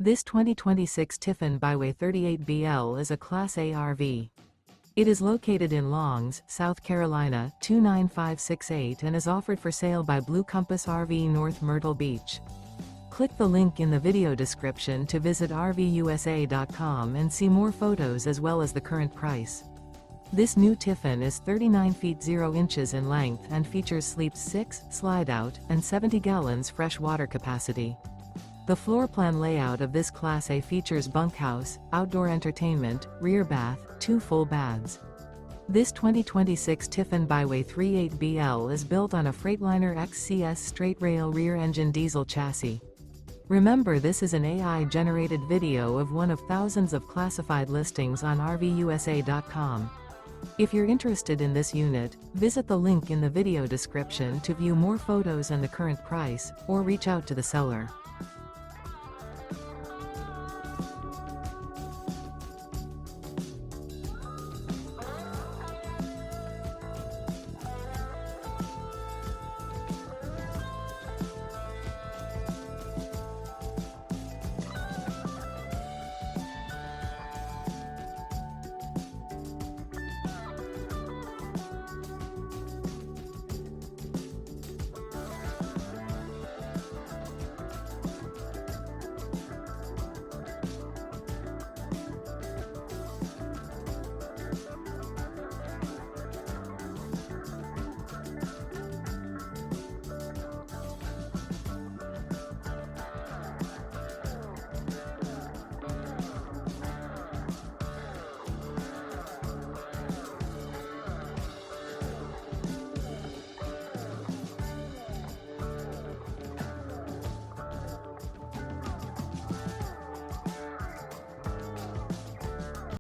This 2026 Tiffin Byway 38BL is a Class A RV. It is located in Longs, South Carolina 29568 and is offered for sale by Blue Compass RV North Myrtle Beach. Click the link in the video description to visit RVUSA.com and see more photos as well as the current price. This new Tiffin is 39 feet 0 inches in length and features sleeps 6, slide-out, and 70 gallons fresh water capacity. The floor plan layout of this Class A features bunkhouse, outdoor entertainment, rear bath, 2 full baths. This 2026 Tiffin Byway 38BL is built on a Freightliner XCS straight rail rear engine diesel chassis. Remember, this is an AI-generated video of one of thousands of classified listings on RVUSA.com. If you're interested in this unit, visit the link in the video description to view more photos and the current price, or reach out to the seller.